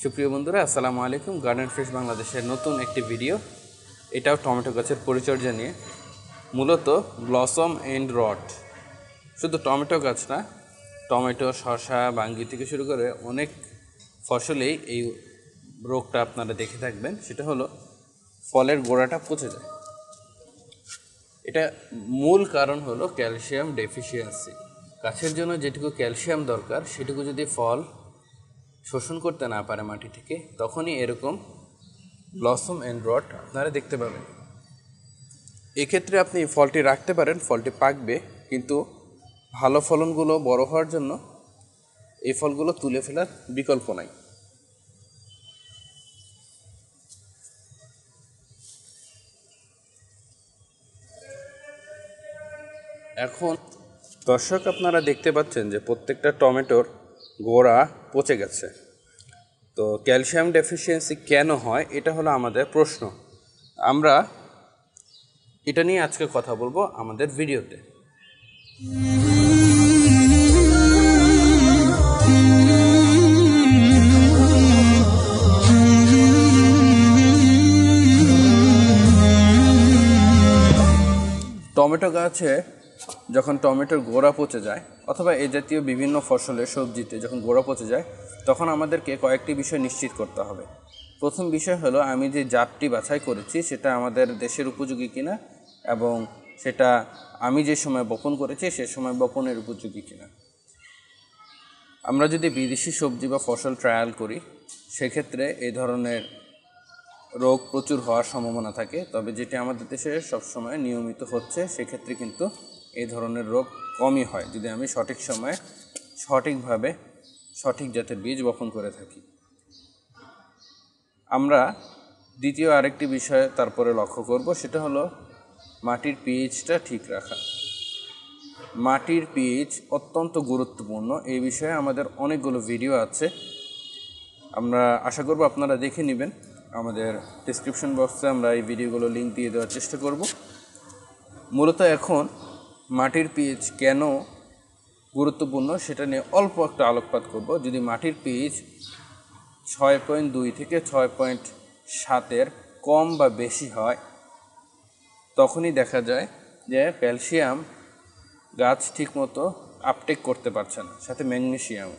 সুপ্রিয় বন্ধুরা, আসসালামু আলাইকুম। গার্ডেন ফ্রেশ বাংলাদেশের নতুন একটি ভিডিও। এটাও টমেটো গাছের পরিচর্যা নিয়ে, মূলত ব্লসম এন্ড রট। শুধু টমেটো গাছ না, টমেটো, শসা, বাঙ্গি থেকে শুরু করে অনেক ফসলেই এই রোগটা আপনারা দেখে থাকবেন। সেটা হলো ফলের গোড়াটা পচে যায়। এটা মূল কারণ হলো ক্যালসিয়াম ডেফিসিয়েন্সি। গাছের জন্য যেটুকু ক্যালসিয়াম দরকার সেটুকু যদি ফল শোষণ করতে না পারে মাটি থেকে, তখনই এরকম ব্লসম এন্ড রট আপনারা দেখতে পাবেন। এক্ষেত্রে আপনি ফলটি রাখতে পারেন, ফলটি পাকবে, কিন্তু ভালো ফলনগুলো বড় হওয়ার জন্য এই ফলগুলো তুলে ফেলার বিকল্প নাই। এখন দর্শক, আপনারা দেখতে পাচ্ছেন যে প্রত্যেকটা টমেটোর গোড়া পচে গেছে। তো ক্যালসিয়াম ডেফিসিয়েন্সি কেন হয়, এটা হলো আমাদের প্রশ্ন। আমরা এটা নিয়ে আজকে কথা বলবো আমাদের ভিডিওতে। টমেটো গাছে যখন টমেটোর গোড়া পচে যায়, অথবা এই জাতীয় বিভিন্ন ফসলের সবজিতে যখন গোড়া পচে যায়, তখন আমাদেরকে কয়েকটি বিষয় নিশ্চিত করতে হবে। প্রথম বিষয় হলো, আমি যে জাতটি বাছাই করেছি সেটা আমাদের দেশের উপযোগী কিনা, এবং সেটা আমি যে সময় বপন করেছি সে সময় বপনের উপযোগী কিনা। আমরা যদি বিদেশি সবজি বা ফসল ট্রায়াল করি, সেক্ষেত্রে এই ধরনের রোগ প্রচুর হওয়ার সম্ভাবনা থাকে। তবে যেটি আমাদের দেশে সবসময় নিয়মিত হচ্ছে, সেক্ষেত্রে কিন্তু এই ধরনের রোগ কমই হয় যদি আমি সঠিক সময়ে সঠিকভাবে সঠিক জাতের বীজ বপন করে থাকি। আমরা দ্বিতীয় আরেকটি বিষয় তারপরে লক্ষ্য করব, সেটা হলো মাটির পিএইচটা ঠিক রাখা। মাটির পিএইচ অত্যন্ত গুরুত্বপূর্ণ। এই বিষয়ে আমাদের অনেকগুলো ভিডিও আছে, আমরা আশা করব আপনারা দেখে নেবেন। আমাদের ডেসক্রিপশন বক্সে আমরা এই ভিডিওগুলো লিঙ্ক দিয়ে দেওয়ার চেষ্টা করব। মূলত এখন মাটির পিএইচ কেন গুরুত্বপূর্ণ সেটা নিয়ে অল্প একটা আলোকপাত করব। যদি মাটির পিএইচ 6.2 থেকে 6.7 কম বা বেশি হয়, তখনই দেখা যায় যে ক্যালসিয়াম গাছ ঠিকমতো আপটেক করতে পারছে না, সাথে ম্যাগনেসিয়াম।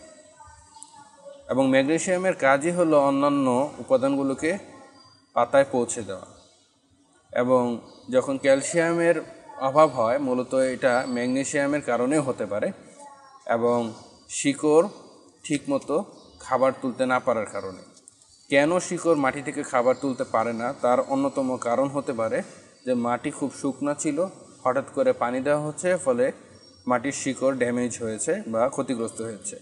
এবং ম্যাগনেসিয়ামের কাজই হলো অন্যান্য উপাদানগুলোকে পাতায় পৌঁছে দেওয়া। এবং যখন ক্যালসিয়ামের অভাব হয়, মূলত এটা ম্যাগনেসিয়ামের কারণেও হতে পারে, এবং শিকড় ঠিকমতো খাবার তুলতে না পারার কারণে। কেন শিকড় মাটি থেকে খাবার তুলতে পারে না, তার অন্যতম কারণ হতে পারে যে মাটি খুব শুকনো ছিল, হঠাৎ করে পানি দেওয়া হচ্ছে, ফলে মাটির শিকড় ড্যামেজ হয়েছে বা ক্ষতিগ্রস্ত হয়েছে,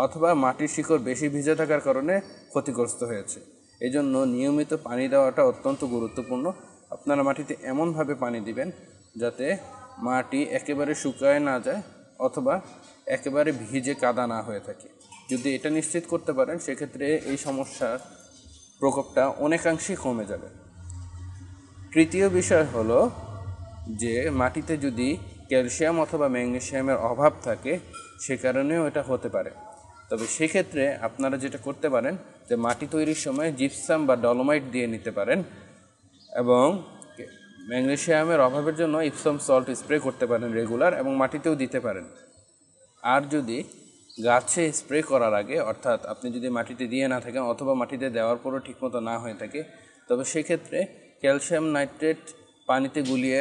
অথবা মাটির শিকড় বেশি ভিজে থাকার কারণে ক্ষতিগ্রস্ত হয়েছে। এই জন্য নিয়মিত পানি দেওয়াটা অত্যন্ত গুরুত্বপূর্ণ। আপনারা মাটিতে এমনভাবে পানি দিবেন যাতে মাটি একেবারে শুকায় না যায়, অথবা একেবারে ভিজে কাদা না হয়ে থাকে। যদি এটা নিশ্চিত করতে পারেন, সেক্ষেত্রে এই সমস্যার প্রকোপটা অনেকাংশেই কমে যাবে। তৃতীয় বিষয় হলো যে মাটিতে যদি ক্যালসিয়াম অথবা ম্যাগনেসিয়ামের অভাব থাকে, সে কারণেও এটা হতে পারে। তবে সেক্ষেত্রে আপনারা যেটা করতে পারেন, যে মাটি তৈরির সময় জিপসাম বা ডলোমাইট দিয়ে নিতে পারেন, এবং ম্যাগনেসিয়ামের অভাবের জন্য ইপসম সল্ট স্প্রে করতে পারেন রেগুলার, এবং মাটিতেও দিতে পারেন। আর যদি গাছে স্প্রে করার আগে, অর্থাৎ আপনি যদি মাটিতে দিয়ে না থাকেন, অথবা মাটিতে দেওয়ার পরও ঠিকমতো না হয়ে থাকে, তবে সেক্ষেত্রে ক্যালসিয়াম নাইট্রেট পানিতে গুলিয়ে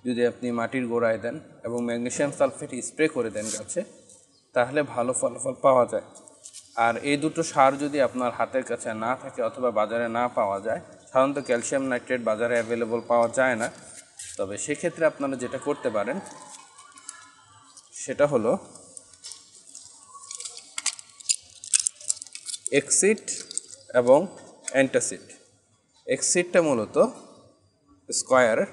যদি আপনি মাটির গোড়ায় দেন এবং ম্যাগনেসিয়াম সালফেট স্প্রে করে দেন গাছে, তাহলে ভালো ফলাফল পাওয়া যায়। আর এই দুটো সার যদি আপনার হাতের কাছে না থাকে অথবা বাজারে না পাওয়া যায়, সাধারণত ক্যালসিয়াম নাইট্রেট বাজারে অ্যাভেলেবল পাওয়া যায় না, তবে সেক্ষেত্রে আপনারা যেটা করতে পারেন সেটা হলো এক্সিট এবং অ্যান্টাসিড। এক্সিটটা মূলত স্কয়ারের,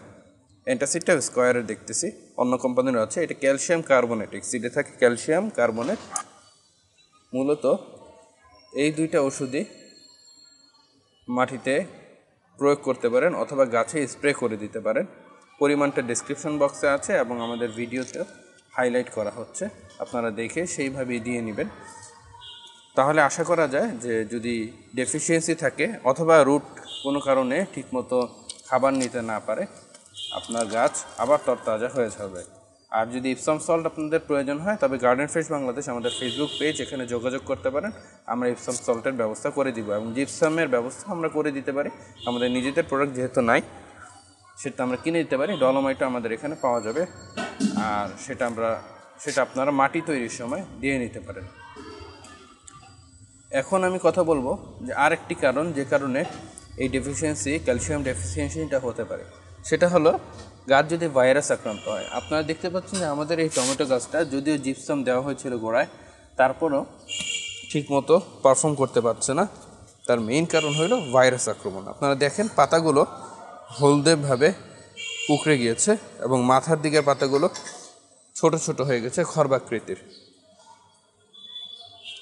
অ্যান্টাসিডটা স্কয়ারের দেখতেছি, অন্য কোম্পানির আছে। এটা ক্যালসিয়াম কার্বনেট, এক্সিডে থাকে ক্যালসিয়াম কার্বনেট। মূলত এই দুইটা ওষুধই মাটিতে প্রয়োগ করতে পারেন, অথবা গাছে স্প্রে করে দিতে পারেন। পরিমাণটা ডেসক্রিপশন বক্সে আছে এবং আমাদের ভিডিওতে হাইলাইট করা হচ্ছে, আপনারা দেখে সেইভাবেই দিয়ে নেবেন। তাহলে আশা করা যায় যে যদি ডেফিসিয়েন্সি থাকে অথবা রুট কোনো কারণে ঠিকমতো খাবার নিতে না পারে, আপনার গাছ আবার তরতাজা হয়ে যাবে। আর যদি ইপসাম সল্ট আপনাদের প্রয়োজন হয় তবে গার্ডেন ফ্রেশ বাংলাদেশ আমাদের ফেসবুক পেজ, এখানে যোগাযোগ করতে পারেন। আমরা ইপসাম সল্টের ব্যবস্থা করে দিব এবং জিপসামের ব্যবস্থা আমরা করে দিতে পারি। আমাদের নিজেদের প্রোডাক্ট যেহেতু নাই, সেটা আমরা কিনে দিতে পারি। ডলোমাইটও আমাদের এখানে পাওয়া যাবে, আর সেটা আপনারা মাটি তৈরির সময় দিয়ে নিতে পারেন। এখন আমি কথা বলবো যে আরেকটি কারণ যে কারণে এই ডেফিসিয়েন্সি, ক্যালসিয়াম ডেফিসিয়েন্সিটা হতে পারে, সেটা হলো গাছ যদি ভাইরাস আক্রান্ত হয়। আপনারা দেখতে পাচ্ছেন যে আমাদের এই টমেটো গাছটা যদিও জিপসাম দেওয়া হয়েছিল গোড়ায়, তারপরও ঠিকমতো পারফর্ম করতে পারছে না। তার মেইন কারণ হলো ভাইরাস আক্রমণ। আপনারা দেখেন পাতাগুলো হলদেভাবে কুঁকড়ে গিয়েছে এবং মাথার দিকের পাতাগুলো ছোট ছোট হয়ে গেছে, খর্বাকৃতির।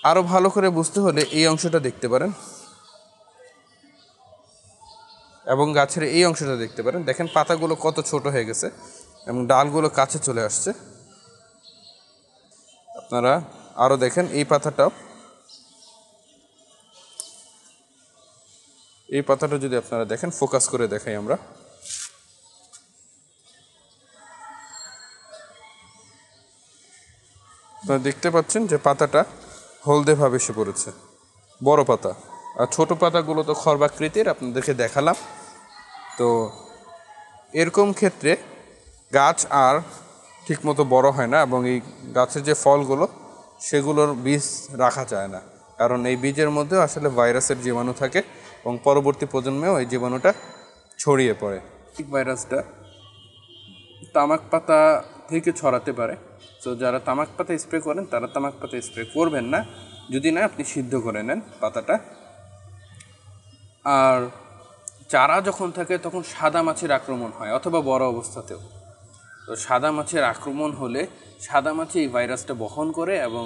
আরও ভালো করে বুঝতে হলে এই অংশটা দেখতে পারেন এবং গাছের এই অংশটা দেখতে পারেন। দেখেন পাতাগুলো কত ছোট হয়ে গেছে এবং ডালগুলো কাছে চলে আসছে। আপনারা আরও দেখেন এই পাতাটা যদি আপনারা দেখেন, ফোকাস করে দেখাই আমরা, আপনারা দেখতে পাচ্ছেন যে পাতাটা হলদেভাবে এসে পড়েছে, বড় পাতা। আর ছোট পাতাগুলো তো খর্বাকৃতির, আপনাদেরকে দেখালাম। তো এরকম ক্ষেত্রে গাছ আর ঠিকমতো বড় হয় না এবং এই গাছের যে ফলগুলো সেগুলোর বীজ রাখা যায় না, কারণ এই বীজের মধ্যেও আসলে ভাইরাসের জীবাণু থাকে এবং পরবর্তী প্রজন্মেও এই জীবাণুটা ছড়িয়ে পড়ে। ঠিক ভাইরাসটা তামাক পাতা থেকে ছড়াতে পারে। তো যারা তামাক পাতা স্প্রে করেন তারা তামাক পাতা স্প্রে করবেন না, যদি না আপনি সিদ্ধ করে নেন পাতাটা। আর চারা যখন থাকে তখন সাদা মাছির আক্রমণ হয়, অথবা বড় অবস্থাতেও। তো সাদা মাছির আক্রমণ হলে সাদা মাছি এই ভাইরাসটা বহন করে এবং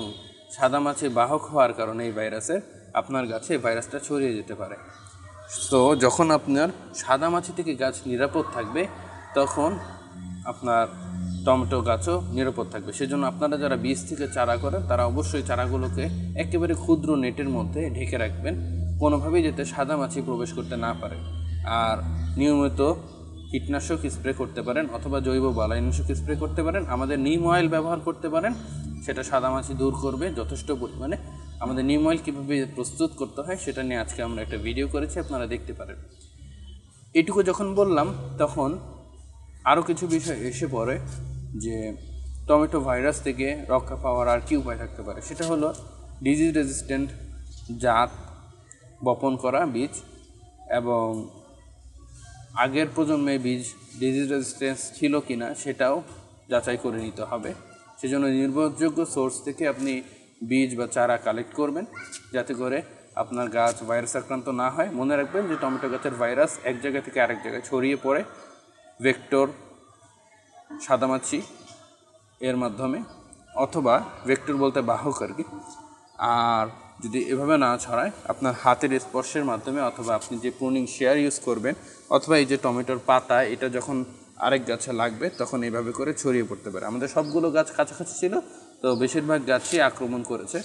সাদা মাছির বাহক হওয়ার কারণে এই ভাইরাসের আপনার গাছে এই ভাইরাসটা ছড়িয়ে যেতে পারে। তো যখন আপনার সাদা মাছি থেকে গাছ নিরাপদ থাকবে তখন আপনার টমেটো গাছও নিরাপদ থাকবে। সেজন্য আপনারা যারা বীজ থেকে চারা করেন তারা অবশ্যই চারাগুলোকে একেবারে ক্ষুদ্র নেটের মধ্যে ঢেকে রাখবেন, কোনোভাবেই যাতে সাদা মাছি প্রবেশ করতে না পারে। আর নিয়মিত কীটনাশক স্প্রে করতে পারেন অথবা জৈব বালাইনাশক স্প্রে করতে পারেন। আমাদের নিম অয়েল ব্যবহার করতে পারেন, সেটা সাদা মাছি দূর করবে যথেষ্ট পরিমাণে। আমাদের নিম অয়েল কীভাবে প্রস্তুত করতে হয় সেটা নিয়ে আজকে আমরা একটা ভিডিও করেছি, আপনারা দেখতে পারেন। এটুকু যখন বললাম তখন আরও কিছু বিষয় এসে পড়ে যে টমেটো ভাইরাস থেকে রক্ষা পাওয়ার আর কি উপায় থাকতে পারে। সেটা হলো ডিজিজ রেজিস্ট্যান্ট জাত বপন করা বীজ, এবং আগের প্রজন্মে বীজ ডিজিজ রেজিস্ট্যান্স ছিল কি না সেটাও যাচাই করে নিতে হবে। সেজন্য নির্ভরযোগ্য সোর্স থেকে আপনি বীজ বা চারা কালেক্ট করবেন, যাতে করে আপনার গাছ ভাইরাস আক্রান্ত না হয়। মনে রাখবেন যে টমেটো গাছের ভাইরাস এক জায়গা থেকে আরেক জায়গায় ছড়িয়ে পড়ে ভেক্টর, সাদামাছি এর মাধ্যমে, অথবা ভেক্টর বলতে বাহক আর কি। আর যদি এভাবে না ছড়ায় আপনার হাতের স্পর্শের মাধ্যমে, অথবা আপনি যে প্রুনিং শেয়ার ইউজ করবেন, অথবা এই যে টমেটোর পাতা এটা যখন আরেক গাছে লাগবে তখন এইভাবে করে ছড়িয়ে পড়তে পারে। আমাদের সবগুলো গাছ কাছাকাছি ছিল, তো বেশিরভাগ গাছই আক্রমণ করেছে,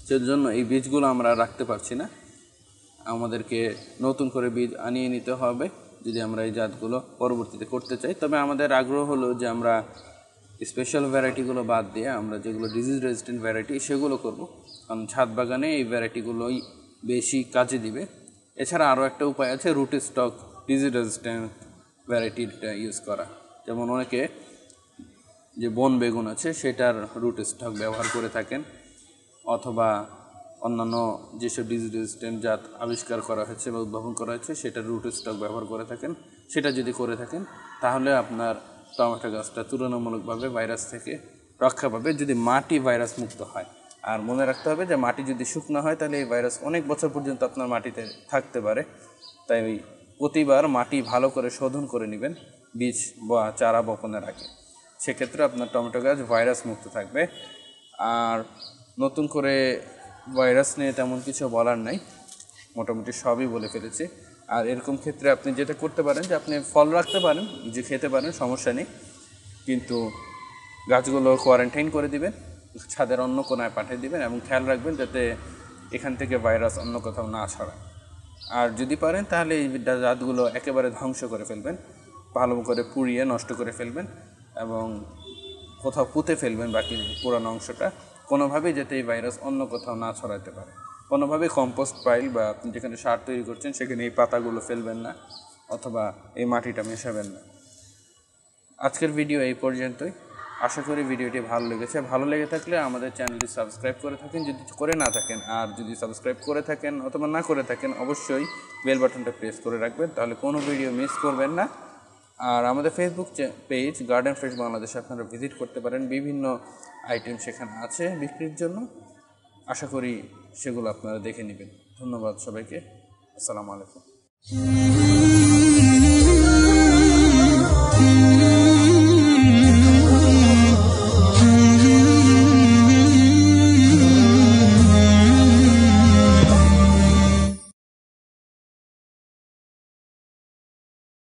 সেজন্য এই বীজগুলো আমরা রাখতে পারছি না। আমাদেরকে নতুন করে বীজ আনিয়ে নিতে হবে যদি আমরা এই জাতগুলো পরবর্তীতে করতে চাই। তবে আমাদের আগ্রহ হলো যে আমরা স্পেশাল ভ্যারাইটিগুলো বাদ দিয়ে আমরা যেগুলো ডিজিজ রেজিস্ট্যান্ট ভ্যারাইটি সেগুলো করব, কারণ ছাদ বাগানে এই ভ্যারাইটিগুলোই বেশি কাজে দিবে। এছাড়া আরও একটা উপায় আছে রুট স্টক ডিজিজ রেজিস্ট্যান্ট ভ্যারাইটিটা ইউজ করা। যেমন অনেকে যে বন বেগুন আছে সেটার রুট স্টক ব্যবহার করে থাকেন, অথবা অন্যান্য যেসব ডিজিজ রেজিস্ট্যান্ট জাত আবিষ্কার করা হয়েছে বা উদ্ভাবন করা হয়েছে সেটার রুট স্টক ব্যবহার করে থাকেন। সেটা যদি করে থাকেন তাহলে আপনার টমেটো গাছটা তুলনামূলকভাবে ভাইরাস থেকে রক্ষা পাবে, যদি মাটি ভাইরাস মুক্ত হয়। আর মনে রাখতে হবে যে মাটি যদি শুকনো হয় তাহলে এই ভাইরাস অনেক বছর পর্যন্ত আপনার মাটিতে থাকতে পারে। তাই প্রতিবার মাটি ভালো করে শোধন করে নেবেন বীজ বা চারা বপনের আগে, সেক্ষেত্রে আপনার টমেটো গাছ ভাইরাস মুক্ত থাকবে। আর নতুন করে ভাইরাস নিয়ে তেমন কিছু বলার নাই, মোটামুটি সবই বলে ফেলেছি। আর এরকম ক্ষেত্রে আপনি যেটা করতে পারেন যে আপনি ফল রাখতে পারেন, যে খেতে পারেন, সমস্যা নেই, কিন্তু গাছগুলো কোয়ারেন্টাইন করে দিবেন, ছাদের অন্য কোনায় পাঠিয়ে দিবেন এবং খেয়াল রাখবেন যাতে এখান থেকে ভাইরাস অন্য কোথাও না ছড়ায়। আর যদি পারেন তাহলে এই জাতগুলো একেবারে ধ্বংস করে ফেলবেন, ভালো করে পুড়িয়ে নষ্ট করে ফেলবেন এবং কোথাও পুঁতে ফেলবেন বাকি পুরানো অংশটা, কোনোভাবেই যাতে এই ভাইরাস অন্য কোথাও না ছড়াতে পারে। কোনোভাবেই কম্পোস্ট পাইল বা আপনি যেখানে সার তৈরি করছেন সেখানে এই পাতাগুলো ফেলবেন না অথবা এই মাটিটা মেশাবেন না। আজকের ভিডিও এই পর্যন্তই। আশা করি ভিডিওটি ভালো লেগেছে। ভালো লেগে থাকলে আমাদের চ্যানেলটি সাবস্ক্রাইব করে থাকেন যদি করে না থাকেন, আর যদি সাবস্ক্রাইব করে থাকেন অথবা না করে থাকেন অবশ্যই বেল বাটনটা প্রেস করে রাখবেন, তাহলে কোনো ভিডিও মিস করবেন না। আর আমাদের ফেসবুক পেজ গার্ডেন ফ্রেশ বাংলাদেশে আপনারা ভিজিট করতে পারেন, বিভিন্ন আইটেম সেখানে আছে বিক্রির জন্য। আশা করি সেগুলো আপনারা দেখে নেবেন। ধন্যবাদ সবাইকে। আসসালামু আলাইকুম।